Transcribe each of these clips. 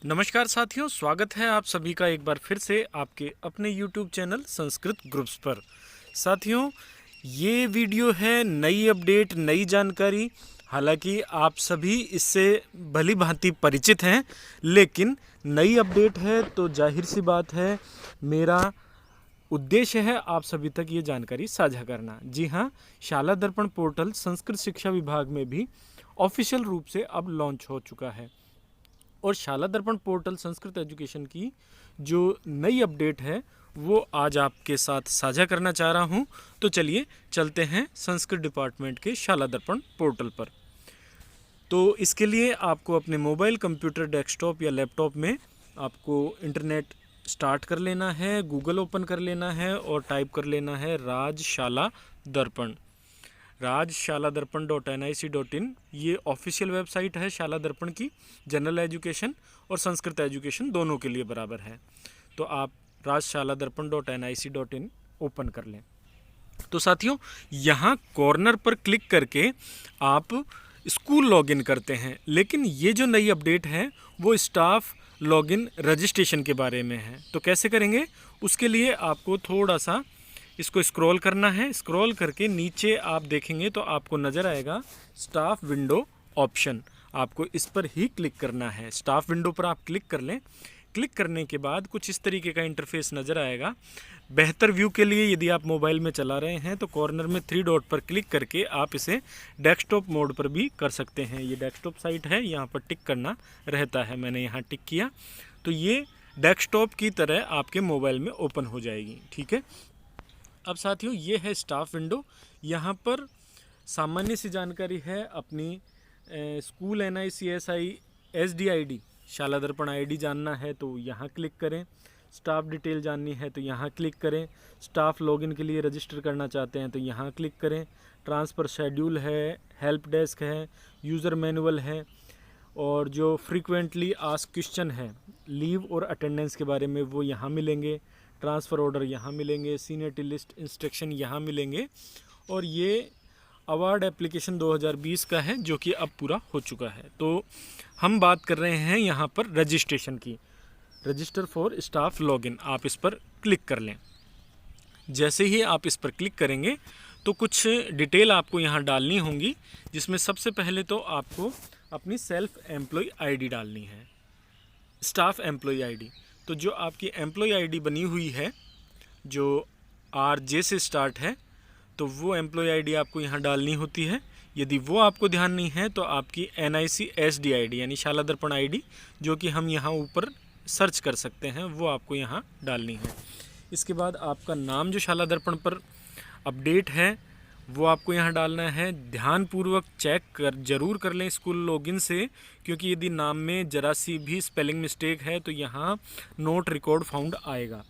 नमस्कार साथियों, स्वागत है आप सभी का एक बार फिर से आपके अपने YouTube चैनल संस्कृत ग्रुप्स पर। साथियों, ये वीडियो है नई अपडेट, नई जानकारी। हालांकि आप सभी इससे भली भांति परिचित हैं, लेकिन नई अपडेट है तो जाहिर सी बात है मेरा उद्देश्य है आप सभी तक ये जानकारी साझा करना। जी हाँ, शाला दर्पण पोर्टल संस्कृत शिक्षा विभाग में भी ऑफिशियल रूप से अब लॉन्च हो चुका है और शाला दर्पण पोर्टल संस्कृत एजुकेशन की जो नई अपडेट है वो आज आपके साथ साझा करना चाह रहा हूँ। तो चलिए चलते हैं संस्कृत डिपार्टमेंट के शाला दर्पण पोर्टल पर। तो इसके लिए आपको अपने मोबाइल, कंप्यूटर, डेस्कटॉप या लैपटॉप में आपको इंटरनेट स्टार्ट कर लेना है, गूगल ओपन कर लेना है और टाइप कर लेना है राजशाला दर्पण। rajshaladharpan.nic.in ये ऑफिशियल वेबसाइट है शाला दर्पण की। जनरल एजुकेशन और संस्कृत एजुकेशन दोनों के लिए बराबर है। तो आप rajshaladharpan.nic.in ओपन कर लें। तो साथियों, यहाँ कॉर्नर पर क्लिक करके आप स्कूल लॉगिन करते हैं, लेकिन ये जो नई अपडेट है वो स्टाफ लॉगिन रजिस्ट्रेशन के बारे में है। तो कैसे करेंगे, उसके लिए आपको थोड़ा सा इसको स्क्रॉल करना है। स्क्रॉल करके नीचे आप देखेंगे तो आपको नज़र आएगा स्टाफ विंडो ऑप्शन, आपको इस पर ही क्लिक करना है। स्टाफ विंडो पर आप क्लिक कर लें। क्लिक करने के बाद कुछ इस तरीके का इंटरफेस नज़र आएगा। बेहतर व्यू के लिए यदि आप मोबाइल में चला रहे हैं तो कॉर्नर में 3 डॉट पर क्लिक करके आप इसे डेस्कटॉप मोड पर भी कर सकते हैं। ये डेस्कटॉप साइट है, यहाँ पर टिक करना रहता है। मैंने यहाँ टिक किया तो ये डेस्कटॉप की तरह आपके मोबाइल में ओपन हो जाएगी। ठीक है। अब साथियों, ये है स्टाफ विंडो। यहाँ पर सामान्य सी जानकारी है अपनी स्कूल NICSI SDID शाला दर्पण ID जानना है तो यहाँ क्लिक करें। स्टाफ डिटेल जाननी है तो यहाँ क्लिक करें। स्टाफ लॉगिन के लिए रजिस्टर करना चाहते हैं तो यहाँ क्लिक करें। ट्रांसफ़र शेड्यूल है, हेल्प डेस्क है, यूज़र मैनुअल है और जो फ्रीक्वेंटली आस्क्ड क्वेश्चन है लीव और अटेंडेंस के बारे में वो यहाँ मिलेंगे। ट्रांसफ़र ऑर्डर यहाँ मिलेंगे, सीनियरिटी लिस्ट इंस्ट्रक्शन यहाँ मिलेंगे और ये अवार्ड एप्लीकेशन 2020 का है जो कि अब पूरा हो चुका है। तो हम बात कर रहे हैं यहाँ पर रजिस्ट्रेशन की। रजिस्टर फॉर स्टाफ लॉगिन, आप इस पर क्लिक कर लें। जैसे ही आप इस पर क्लिक करेंगे तो कुछ डिटेल आपको यहाँ डालनी होंगी, जिसमें सबसे पहले तो आपको अपनी सेल्फ एम्प्लॉय ID डालनी है, स्टाफ एम्प्लॉय ID। तो जो आपकी एम्प्लॉय ID बनी हुई है जो RJ से स्टार्ट है, तो वो एम्प्लॉय ID आपको यहाँ डालनी होती है। यदि वो आपको ध्यान नहीं है तो आपकी NIC SDID यानी शाला दर्पण ID जो कि हम यहाँ ऊपर सर्च कर सकते हैं वो आपको यहाँ डालनी है। इसके बाद आपका नाम जो शाला दर्पण पर अपडेट है वो आपको यहाँ डालना है। ध्यानपूर्वक चेक जरूर कर लें स्कूल लॉगिन से, क्योंकि यदि नाम में ज़रा सी भी स्पेलिंग मिस्टेक है तो यहाँ नोट रिकॉर्ड फाउंड आएगा।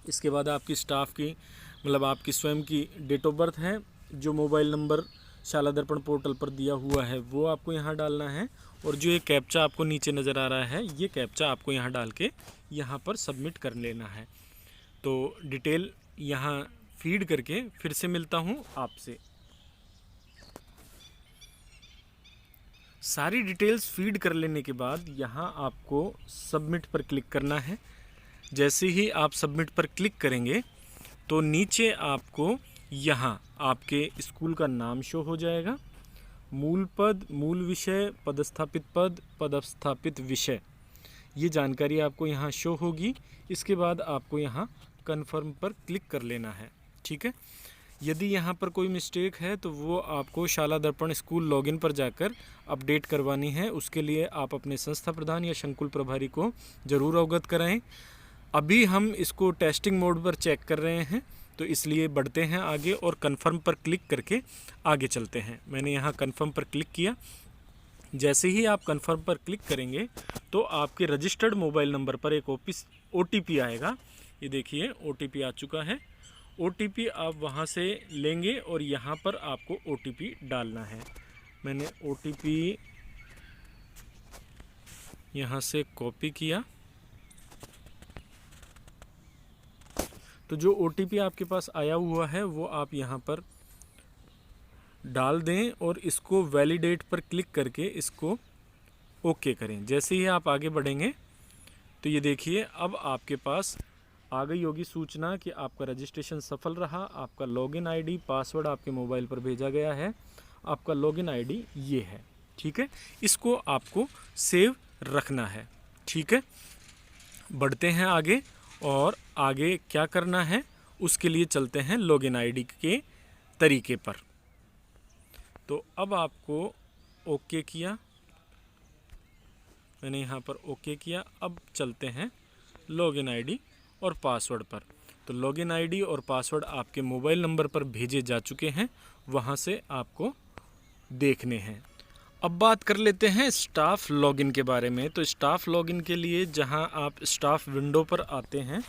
इसके बाद आपकी स्टाफ की मतलब आपकी स्वयं की डेट ऑफ बर्थ है, जो मोबाइल नंबर शाला दर्पण पोर्टल पर दिया हुआ है वो आपको यहाँ डालना है और जो ये कैप्चा आपको नीचे नज़र आ रहा है ये कैप्चा आपको यहाँ डाल के यहाँ पर सबमिट कर लेना है। तो डिटेल यहाँ फीड करके फिर से मिलता हूँ आपसे। सारी डिटेल्स फीड कर लेने के बाद यहाँ आपको सबमिट पर क्लिक करना है। जैसे ही आप सबमिट पर क्लिक करेंगे तो नीचे आपको यहाँ आपके स्कूल का नाम शो हो जाएगा, मूल पद, मूल विषय, पदस्थापित पद, पदस्थापित विषय, ये जानकारी आपको यहाँ शो होगी। इसके बाद आपको यहाँ कन्फर्म पर क्लिक कर लेना है। ठीक है। यदि यहाँ पर कोई मिस्टेक है तो वो आपको शाला दर्पण स्कूल लॉगिन पर जाकर अपडेट करवानी है। उसके लिए आप अपने संस्था प्रधान या संकुल प्रभारी को ज़रूर अवगत कराएं। अभी हम इसको टेस्टिंग मोड पर चेक कर रहे हैं तो इसलिए बढ़ते हैं आगे और कन्फर्म पर क्लिक करके आगे चलते हैं। मैंने यहाँ कन्फर्म पर क्लिक किया। जैसे ही आप कन्फर्म पर क्लिक करेंगे तो आपके रजिस्टर्ड मोबाइल नंबर पर एक OTP आएगा। ये देखिए OTP आ चुका है। OTP आप वहाँ से लेंगे और यहाँ पर आपको OTP डालना है। मैंने OTP यहाँ से कॉपी किया। तो जो OTP आपके पास आया हुआ है वो आप यहाँ पर डाल दें और इसको वैलिडेट पर क्लिक करके इसको ओके करें। जैसे ही आप आगे बढ़ेंगे तो ये देखिए अब आपके पास आ गई होगी सूचना कि आपका रजिस्ट्रेशन सफल रहा, आपका लॉगिन आईडी पासवर्ड आपके मोबाइल पर भेजा गया है। आपका लॉगिन आईडी ये है, ठीक है। इसको आपको सेव रखना है, ठीक है। बढ़ते हैं आगे और आगे क्या करना है उसके लिए चलते हैं लॉगिन आईडी के तरीके पर। तो अब आपको ओके किया, मैंने यहाँ पर ओके किया। अब चलते हैं लॉगिन आईडी और पासवर्ड पर। तो लॉगिन आईडी और पासवर्ड आपके मोबाइल नंबर पर भेजे जा चुके हैं, वहाँ से आपको देखने हैं। अब बात कर लेते हैं स्टाफ लॉगिन के बारे में। तो स्टाफ लॉगिन के लिए जहाँ आप स्टाफ विंडो पर आते हैं,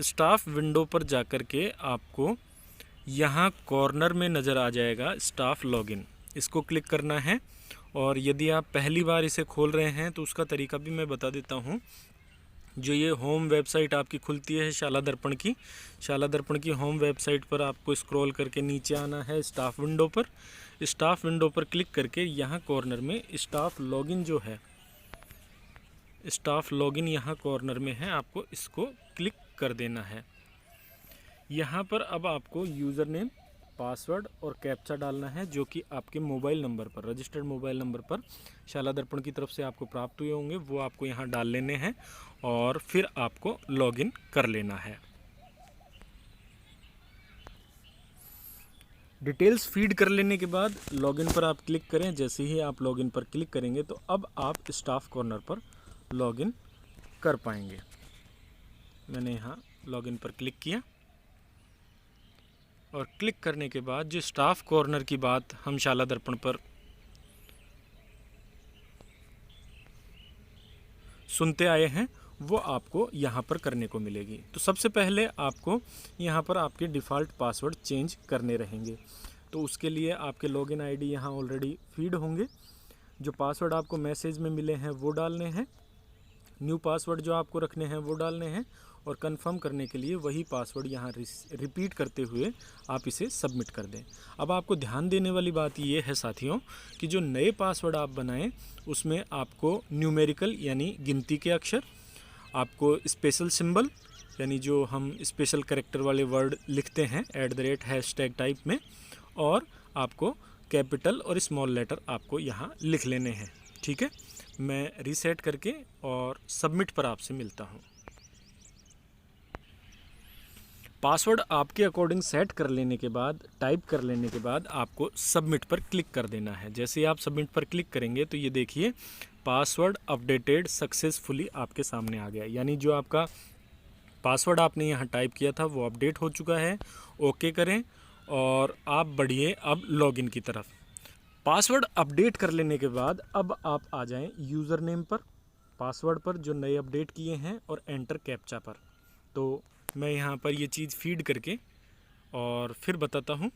स्टाफ विंडो पर जाकर के आपको यहाँ कॉर्नर में नज़र आ जाएगा स्टाफ लॉगिन, इसको क्लिक करना है। और यदि आप पहली बार इसे खोल रहे हैं तो उसका तरीका भी मैं बता देता हूँ। जो ये होम वेबसाइट आपकी खुलती है शाला दर्पण की, शाला दर्पण की होम वेबसाइट पर आपको स्क्रॉल करके नीचे आना है स्टाफ विंडो पर। स्टाफ विंडो पर क्लिक करके यहाँ कॉर्नर में स्टाफ लॉगिन जो है, स्टाफ लॉगिन यहाँ कॉर्नर में है, आपको इसको क्लिक कर देना है। यहाँ पर अब आपको यूज़र नेम, पासवर्ड और कैप्चा डालना है जो कि आपके मोबाइल नंबर पर, रजिस्टर्ड मोबाइल नंबर पर शाला दर्पण की तरफ से आपको प्राप्त हुए होंगे, वो आपको यहाँ डाल लेने हैं और फिर आपको लॉगिन कर लेना है। डिटेल्स फीड कर लेने के बाद लॉगिन पर आप क्लिक करें। जैसे ही आप लॉगिन पर क्लिक करेंगे तो अब आप स्टाफ कॉर्नर पर लॉगिन कर पाएंगे। मैंने यहाँ लॉगिन पर क्लिक किया और क्लिक करने के बाद जो स्टाफ कॉर्नर की बात हम शाला दर्पण पर सुनते आए हैं वो आपको यहाँ पर करने को मिलेगी। तो सबसे पहले आपको यहाँ पर आपके डिफ़ॉल्ट पासवर्ड चेंज करने रहेंगे। तो उसके लिए आपके लॉगिन आईडी यहाँ ऑलरेडी फीड होंगे, जो पासवर्ड आपको मैसेज में मिले हैं वो डालने हैं, न्यू पासवर्ड जो आपको रखने हैं वो डालने हैं और कंफर्म करने के लिए वही पासवर्ड यहाँ रिपीट करते हुए आप इसे सबमिट कर दें। अब आपको ध्यान देने वाली बात ये है साथियों कि जो नए पासवर्ड आप बनाएं उसमें आपको न्यूमेरिकल यानी गिनती के अक्षर, आपको स्पेशल सिंबल यानी जो हम स्पेशल कैरेक्टर वाले वर्ड लिखते हैं @ टाइप में, और आपको कैपिटल और स्मॉल लेटर आपको यहाँ लिख लेने हैं, ठीक है। मैं रीसेट करके और सबमिट पर आपसे मिलता हूँ। पासवर्ड आपके अकॉर्डिंग सेट कर लेने के बाद, टाइप कर लेने के बाद आपको सबमिट पर क्लिक कर देना है। जैसे ही आप सबमिट पर क्लिक करेंगे तो ये देखिए पासवर्ड अपडेटेड सक्सेसफुली आपके सामने आ गया, यानी जो आपका पासवर्ड आपने यहाँ टाइप किया था वो अपडेट हो चुका है। ओके करें और आप बढ़िए अब लॉगिन की तरफ। पासवर्ड अपडेट कर लेने के बाद अब आप आ जाएं यूज़र नेम पर, पासवर्ड पर जो नए अपडेट किए हैं और एंटर कैप्चा पर। तो मैं यहाँ पर ये चीज़ फीड करके और फिर बताता हूँ।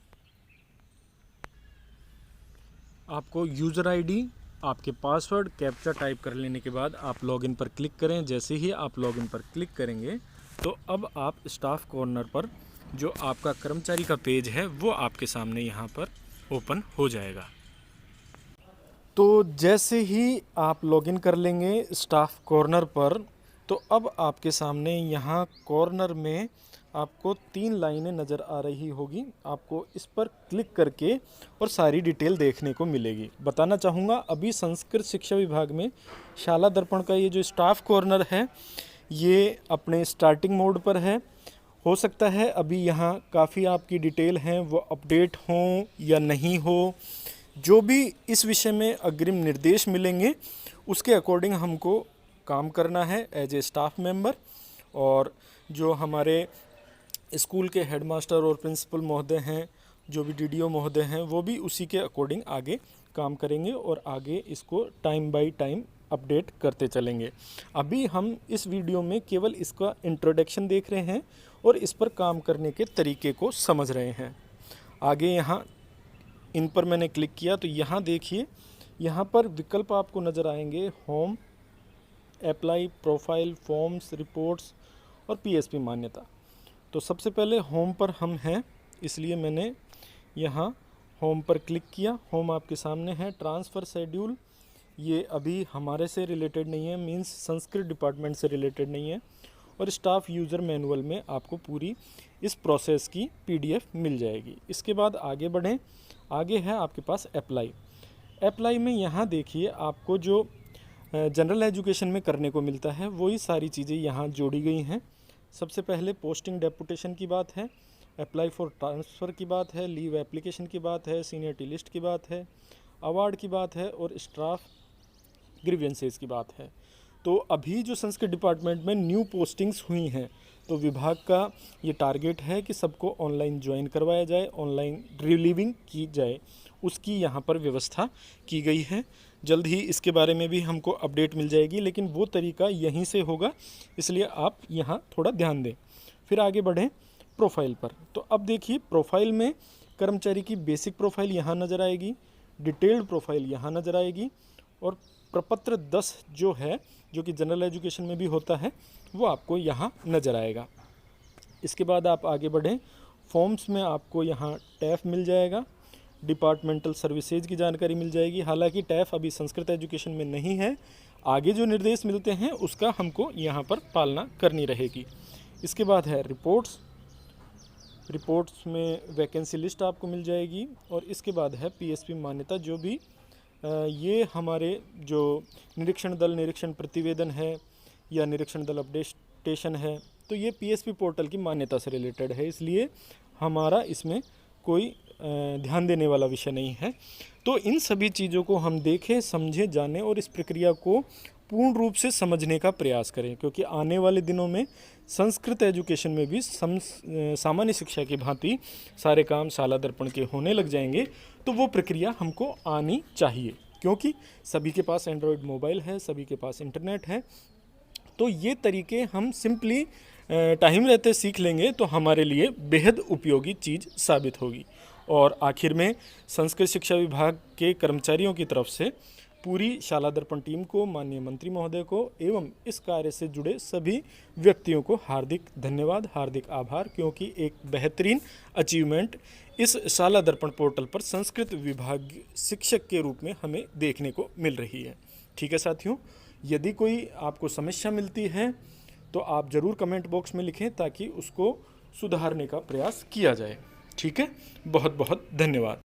आपको यूज़र आईडी, आपके पासवर्ड, कैप्चा टाइप कर लेने के बाद आप लॉगिन पर क्लिक करें। जैसे ही आप लॉगिन पर क्लिक करेंगे तो अब आप स्टाफ कॉर्नर पर जो आपका कर्मचारी का पेज है वो आपके सामने यहाँ पर ओपन हो जाएगा। तो जैसे ही आप लॉगिन कर लेंगे स्टाफ कॉर्नर पर तो अब आपके सामने यहाँ कॉर्नर में आपको 3 लाइनें नज़र आ रही होगी। आपको इस पर क्लिक करके और सारी डिटेल देखने को मिलेगी। बताना चाहूँगा अभी संस्कृत शिक्षा विभाग में शाला दर्पण का ये जो स्टाफ कॉर्नर है ये अपने स्टार्टिंग मोड पर है। हो सकता है अभी यहाँ काफ़ी आपकी डिटेल हैं वो अपडेट हों या नहीं हो, जो भी इस विषय में अग्रिम निर्देश मिलेंगे उसके अकॉर्डिंग हमको काम करना है एज ए स्टाफ मेंबर। और जो हमारे स्कूल के हेडमास्टर और प्रिंसिपल महोदय हैं, जो भी डीडीओ महोदय हैं, वो भी उसी के अकॉर्डिंग आगे काम करेंगे और आगे इसको टाइम बाय टाइम अपडेट करते चलेंगे। अभी हम इस वीडियो में केवल इसका इंट्रोडक्शन देख रहे हैं और इस पर काम करने के तरीके को समझ रहे हैं। आगे यहाँ इन पर मैंने क्लिक किया तो यहाँ देखिए, यहाँ पर विकल्प आपको नज़र आएंगे home, apply, profile, forms, reports और पीएसपी मान्यता। तो सबसे पहले होम पर हम हैं, इसलिए मैंने यहाँ होम पर क्लिक किया। होम आपके सामने है। ट्रांसफ़र शेड्यूल, ये अभी हमारे से रिलेटेड नहीं है, मींस संस्कृत डिपार्टमेंट से रिलेटेड नहीं है। और स्टाफ यूज़र मैनुअल में आपको पूरी इस प्रोसेस की पीडीएफ मिल जाएगी। इसके बाद आगे बढ़ें, आगे है आपके पास अप्लाई। अप्लाई में यहाँ देखिए आपको जो जनरल एजुकेशन में करने को मिलता है वही सारी चीज़ें यहाँ जोड़ी गई हैं। सबसे पहले पोस्टिंग डेपुटेशन की बात है, अप्लाई फॉर ट्रांसफ़र की बात है, लीव एप्लीकेशन की बात है, सीनियरिटी लिस्ट की बात है, अवार्ड की बात है और स्टाफ ग्रीवेंसेस की बात है। तो अभी जो संस्कृत डिपार्टमेंट में न्यू पोस्टिंग्स हुई हैं, तो विभाग का ये टारगेट है कि सबको ऑनलाइन ज्वाइन करवाया जाए, ऑनलाइन रिलीविंग की जाए, उसकी यहाँ पर व्यवस्था की गई है। जल्द ही इसके बारे में भी हमको अपडेट मिल जाएगी, लेकिन वो तरीका यहीं से होगा, इसलिए आप यहाँ थोड़ा ध्यान दें। फिर आगे बढ़ें प्रोफाइल पर। तो अब देखिए प्रोफाइल में कर्मचारी की बेसिक प्रोफाइल यहाँ नज़र आएगी, डिटेल्ड प्रोफाइल यहाँ नज़र आएगी और प्रपत्र 10 जो है, जो कि जनरल एजुकेशन में भी होता है, वो आपको यहाँ नज़र आएगा। इसके बाद आप आगे बढ़ें, फॉर्म्स में आपको यहाँ टैफ मिल जाएगा, डिपार्टमेंटल सर्विसेज की जानकारी मिल जाएगी। हालांकि टैफ अभी संस्कृत एजुकेशन में नहीं है, आगे जो निर्देश मिलते हैं उसका हमको यहाँ पर पालना करनी रहेगी। इसके बाद है रिपोर्ट्स, रिपोर्ट्स में वैकेंसी लिस्ट आपको मिल जाएगी। और इसके बाद है पीएसपी मान्यता, जो भी ये हमारे जो निरीक्षण दल निरीक्षण प्रतिवेदन है या निरीक्षण दल अपडेटेशन है, तो ये पीएसपी पोर्टल की मान्यता से रिलेटेड है, इसलिए हमारा इसमें कोई ध्यान देने वाला विषय नहीं है। तो इन सभी चीज़ों को हम देखें, समझें, जानें और इस प्रक्रिया को पूर्ण रूप से समझने का प्रयास करें, क्योंकि आने वाले दिनों में संस्कृत एजुकेशन में भी सामान्य शिक्षा की भांति सारे काम शाला दर्पण के होने लग जाएंगे। तो वो प्रक्रिया हमको आनी चाहिए, क्योंकि सभी के पास एंड्रॉयड मोबाइल है, सभी के पास इंटरनेट है। तो ये तरीके हम सिंपली टाइम रहते सीख लेंगे तो हमारे लिए बेहद उपयोगी चीज़ साबित होगी। और आखिर में संस्कृत शिक्षा विभाग के कर्मचारियों की तरफ से पूरी शाला दर्पण टीम को, माननीय मंत्री महोदय को एवं इस कार्य से जुड़े सभी व्यक्तियों को हार्दिक धन्यवाद, हार्दिक आभार, क्योंकि एक बेहतरीन अचीवमेंट इस शाला दर्पण पोर्टल पर संस्कृत विभाग शिक्षक के रूप में हमें देखने को मिल रही है। ठीक है साथियों, यदि कोई आपको समस्या मिलती है तो आप ज़रूर कमेंट बॉक्स में लिखें, ताकि उसको सुधारने का प्रयास किया जाए। ठीक है, बहुत बहुत धन्यवाद।